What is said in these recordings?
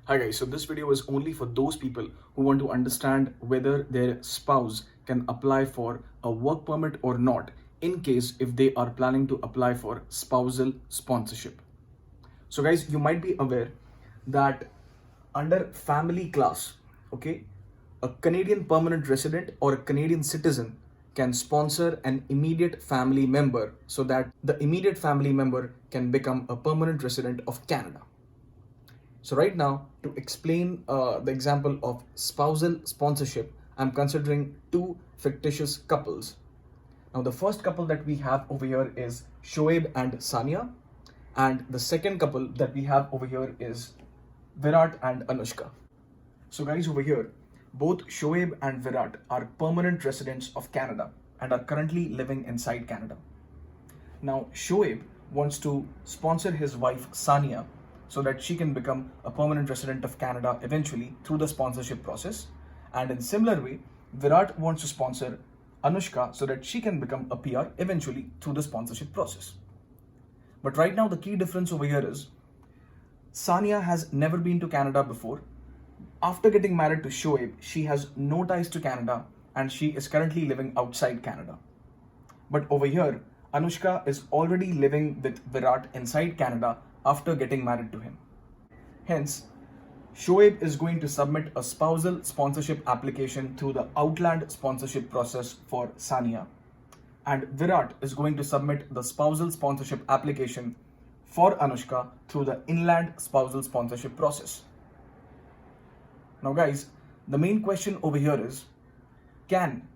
Hi guys, so this video is only for those people who want to understand whether their spouse can apply for a work permit or not in case if they are planning to apply for spousal sponsorship. So guys, you might be aware that under family class, okay, a Canadian permanent resident or a Canadian citizen can sponsor an immediate family member so that the immediate family member can become a permanent resident of Canada. So right now, to explain the example of spousal sponsorship, I'm considering two fictitious couples. Now, the first couple that we have over here is Shoaib and Sania, and the second couple that we have over here is Virat and Anushka. So guys, over here, both Shoaib and Virat are permanent residents of Canada and are currently living inside Canada. Now, Shoaib wants to sponsor his wife Sania so that she can become a permanent resident of Canada eventually through the sponsorship process. And in similar way, Virat wants to sponsor Anushka so that she can become a PR eventually through the sponsorship process. But right now, the key difference over here is Sania has never been to Canada before. After getting married to Shoaib, she has no ties to Canada and she is currently living outside Canada. But over here, Anushka is already living with Virat inside Canada after getting married to him. Hence, Shoaib is going to submit a spousal sponsorship application through the OUTLAND sponsorship process for Sania. And Virat is going to submit the spousal sponsorship application for Anushka through the inland spousal sponsorship process. Now guys, the main question over here is, can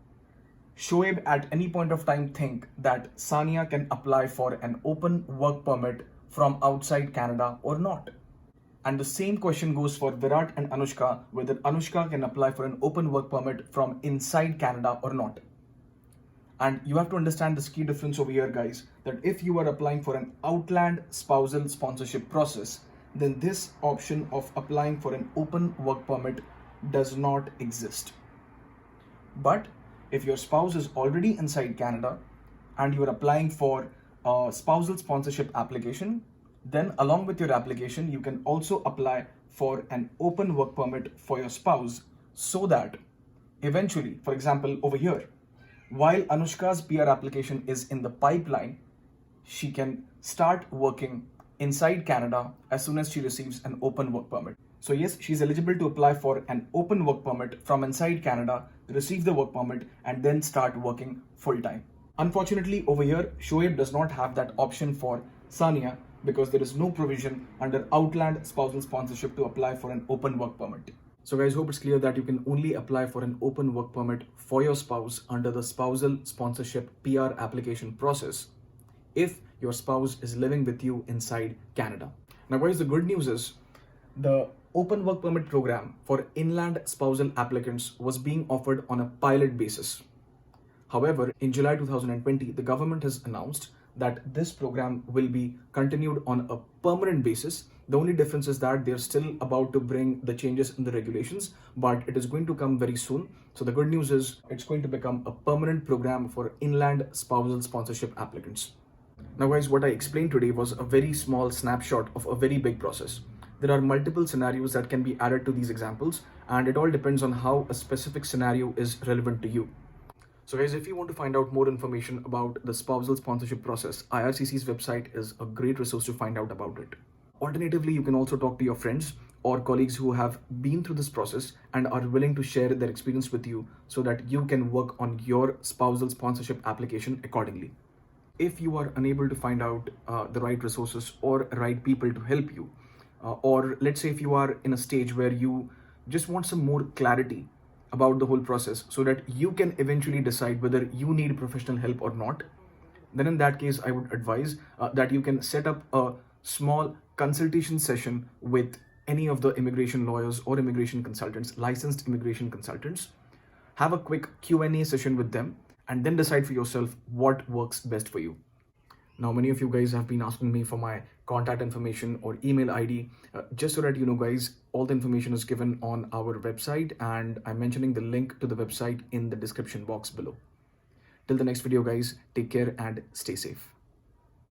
Shoaib at any point of time think that Sania can apply for an open work permit from outside Canada or not? And the same question goes for Virat and Anushka, whether Anushka can apply for an open work permit from inside Canada or not. And you have to understand this key difference over here, guys, that if you are applying for an OUTLAND spousal sponsorship process, then this option of applying for an open work permit does not exist. But if your spouse is already inside Canada and you are applying for a spousal sponsorship application, then along with your application, you can also apply for an open work permit for your spouse so that eventually, for example, over here, while Anushka's PR application is in the pipeline, she can start working inside Canada as soon as she receives an open work permit. So yes, she's eligible to apply for an open work permit from inside Canada, receive the work permit, and then start working full-time. Unfortunately, over here, Shoaib does not have that option for Sania because there is no provision under OUTLAND spousal sponsorship to apply for an open work permit. So guys, hope it's clear that you can only apply for an open work permit for your spouse under the spousal sponsorship PR application process if your spouse is living with you inside Canada. Now guys, the good news is the open work permit program for inland spousal applicants was being offered on a pilot basis. However, in July 2020, the government has announced that this program will be continued on a permanent basis. The only difference is that they're still about to bring the changes in the regulations, but it is going to come very soon. So the good news is it's going to become a permanent program for inland spousal sponsorship applicants. Now guys, what I explained today was a very small snapshot of a very big process. There are multiple scenarios that can be added to these examples, and it all depends on how a specific scenario is relevant to you. So guys, if you want to find out more information about the spousal sponsorship process, IRCC's website is a great resource to find out about it. Alternatively, you can also talk to your friends or colleagues who have been through this process and are willing to share their experience with you so that you can work on your spousal sponsorship application accordingly. If you are unable to find out the right resources or right people to help you, or let's say if you are in a stage where you just want some more clarity about the whole process so that you can eventually decide whether you need professional help or not, then in that case, I would advise that you can set up a small consultation session with any of the immigration lawyers or immigration consultants, licensed immigration consultants. Have a quick Q&A session with them and then decide for yourself what works best for you. Now, many of you guys have been asking me for my contact information or email ID. Just so that you know, guys, all the information is given on our website and I'm mentioning the link to the website in the description box below. Till the next video, guys, take care and stay safe.